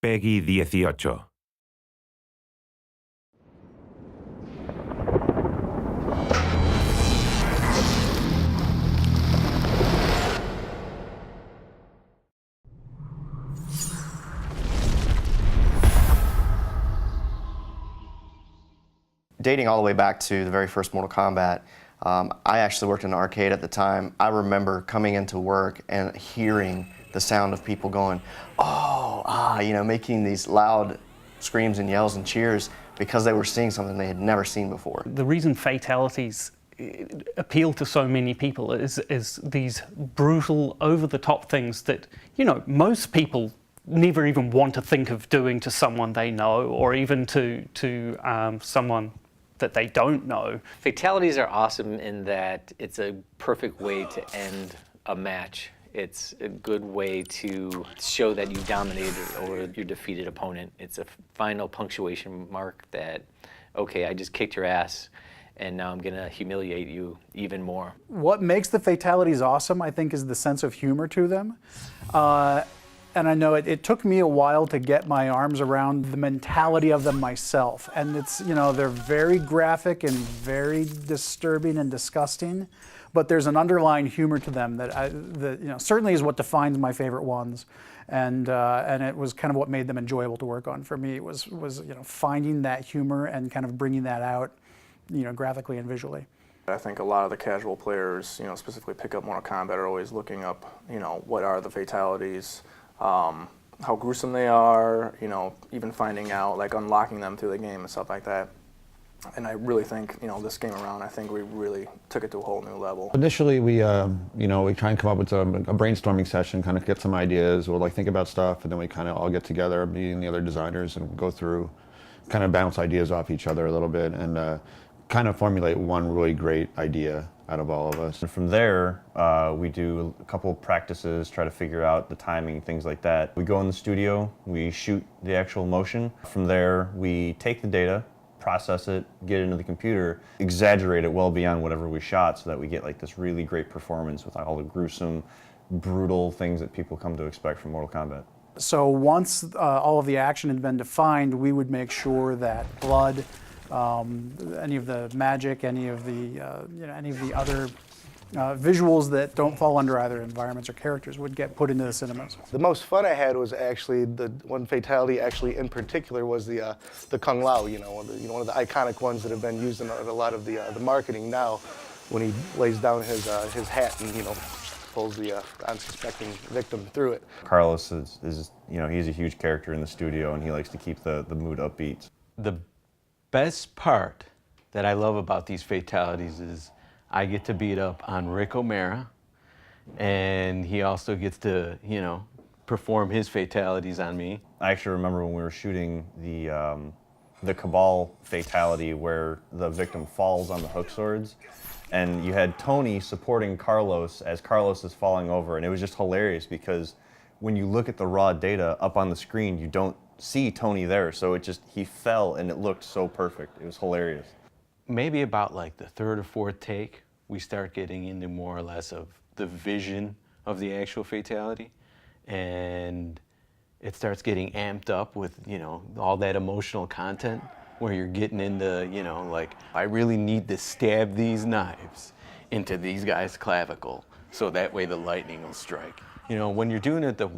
Peggy 18. Dating all the way back to the very first Mortal Kombat, I actually worked in an arcade at the time. I remember coming into work and hearing the sound of people going, oh, ah, you know, making these loud screams and yells and cheers because they were seeing something they had never seen before. The reason fatalities appeal to so many people is these brutal, over-the-top things that, you know, most people never even want to think of doing to someone they know, or even to someone that they don't know. Fatalities are awesome in that it's a perfect way to end a match. It's a good way to show that you dominated over your defeated opponent. It's a final punctuation mark that, okay, I just kicked your ass, and now I'm gonna humiliate you even more. What makes the fatalities awesome, I think, is the sense of humor to them. And I know it took me a while to get my arms around the mentality of them myself. And it's, you know, they're very graphic and very disturbing and disgusting, but there's an underlying humor to them that you know, certainly is what defines my favorite ones. And it was kind of what made them enjoyable to work on for me, was you know, finding that humor and kind of bringing that out, you know, graphically and visually. I think a lot of the casual players, you know, specifically pick up Mortal Kombat, are always looking up, you know, what are the fatalities, how gruesome they are, you know, even finding out, like unlocking them through the game and stuff like that. And I really think, you know, this game around, I think we really took it to a whole new level. Initially, we, you know, we try and come up with a brainstorming session, kind of get some ideas. We'll like think about stuff, and then we kind of all get together, me and the other designers, and go through, kind of bounce ideas off each other a little bit, and kind of formulate one really great idea out of all of us. And from there, we do a couple of practices, try to figure out the timing, things like that. We go in the studio, we shoot the actual motion. From there, we take the data, process it, get it into the computer, exaggerate it well beyond whatever we shot so that we get like this really great performance with all the gruesome, brutal things that people come to expect from Mortal Kombat. So once all of the action had been defined, we would make sure that blood, any of the magic, any of the you know, any of the other visuals that don't fall under either environments or characters would get put into the cinemas. The most fun I had was actually the one fatality, actually in particular, was the Kung Lao. You know, one of the iconic ones that have been used in a lot of the marketing now, when he lays down his hat and, you know, pulls the unsuspecting victim through it. Carlos is you know, he's a huge character in the studio, and he likes to keep the mood upbeat. The best part that I love about these fatalities is I get to beat up on Rick O'Mara, and he also gets to, you know, perform his fatalities on me. I actually remember when we were shooting the Cabal fatality where the victim falls on the hook swords, and you had Tony supporting Carlos as Carlos is falling over, and it was just hilarious because when you look at the raw data up on the screen, you don't see Tony there, so he fell and it looked so perfect. It was hilarious. Maybe about like the third or fourth take, we start getting into more or less of the vision of the actual fatality, and it starts getting amped up with, you know, all that emotional content where you're getting into, you know, like, I really need to stab these knives into these guys' clavicle so that way the lightning will strike. You know, when you're doing it the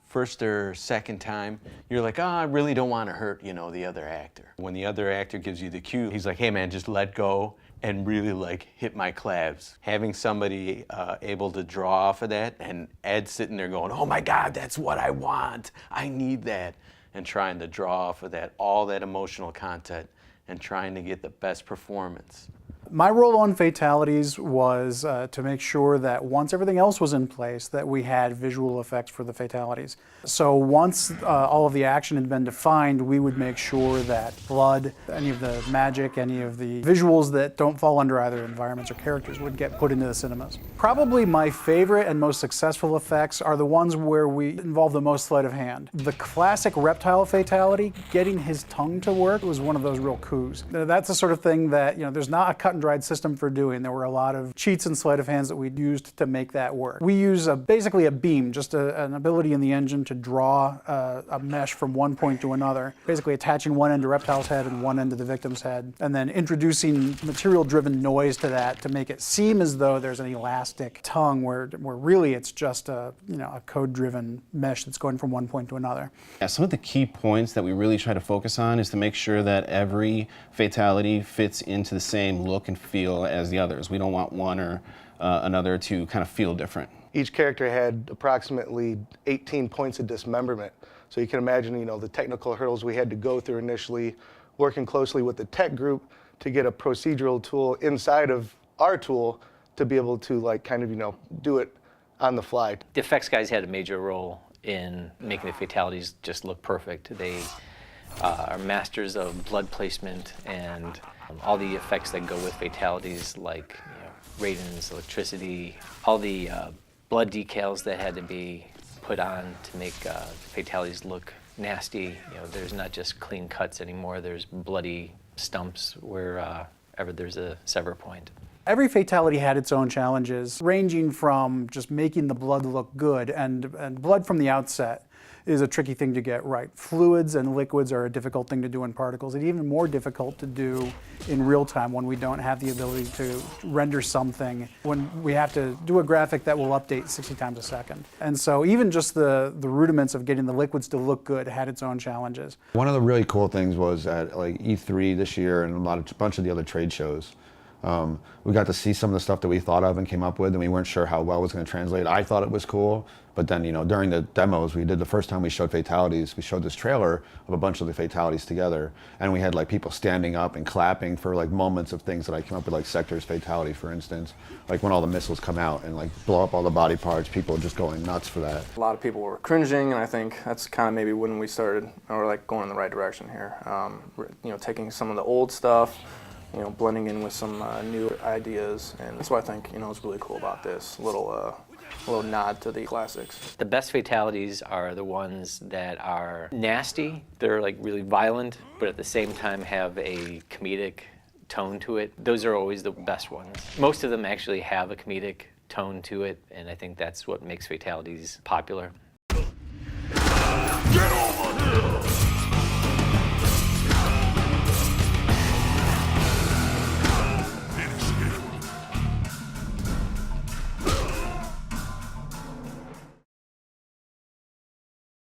first or second time, you're like, oh, I really don't want to hurt, you know, the other actor. When the other actor gives you the cue, he's like, hey man, just let go and really like hit my clavs. Having somebody able to draw off of that, and Ed sitting there going, oh my God, that's what I want, I need that, and trying to draw off of that, all that emotional content, and trying to get the best performance. My role on fatalities was to make sure that once everything else was in place, that we had visual effects for the fatalities. So once all of the action had been defined, we would make sure that blood, any of the magic, any of the visuals that don't fall under either environments or characters would get put into the cinemas. Probably my favorite and most successful effects are the ones where we involve the most sleight of hand. The classic reptile fatality, getting his tongue to work, was one of those real coups. That's the sort of thing that, you know, there's not a cut and and dried system for doing. There were a lot of cheats and sleight of hands that we used to make that work. We use basically a beam, just an ability in the engine to draw a mesh from one point to another, basically attaching one end to Reptile's head and one end to the victim's head, and then introducing material-driven noise to that to make it seem as though there's an elastic tongue where really it's just a code-driven mesh that's going from one point to another. Yeah, some of the key points that we really try to focus on is to make sure that every fatality fits into the same look and feel as the others. We don't want one or another to kind of feel different. Each character had approximately 18 points of dismemberment. So you can imagine, the technical hurdles we had to go through initially, working closely with the tech group to get a procedural tool inside of our tool to be able to do it on the fly. The effects guys had a major role in making the fatalities just look perfect. They are masters of blood placement and all the effects that go with fatalities, like radons, electricity, all the blood decals that had to be put on to make fatalities look nasty. There's not just clean cuts anymore. There's bloody stumps wherever there's a sever point. Every fatality had its own challenges, ranging from just making the blood look good, and blood from the outset is a tricky thing to get right. Fluids and liquids are a difficult thing to do in particles, and even more difficult to do in real time when we don't have the ability to render something, when we have to do a graphic that will update 60 times a second. And so even just the rudiments of getting the liquids to look good had its own challenges. One of the really cool things was at E3 this year and a bunch of the other trade shows, we got to see some of the stuff that we thought of and came up with, and we weren't sure how well it was going to translate. I thought it was cool, but then during the demos we did, the first time we showed fatalities, we showed this trailer of a bunch of the fatalities together, and we had people standing up and clapping for moments of things that I came up with, like Sector's fatality, for instance, when all the missiles come out and blow up all the body parts, people just going nuts for that. A lot of people were cringing, and I think that's kind of maybe when we started, or going in the right direction here. Taking some of the old stuff, blending in with some new ideas, and that's what I think is really cool about this little nod to the classics. The best fatalities are the ones that are nasty. They're really violent, but at the same time have a comedic tone to it. Those are always the best ones. Most of them actually have a comedic tone to it, and I think that's what makes fatalities popular. Get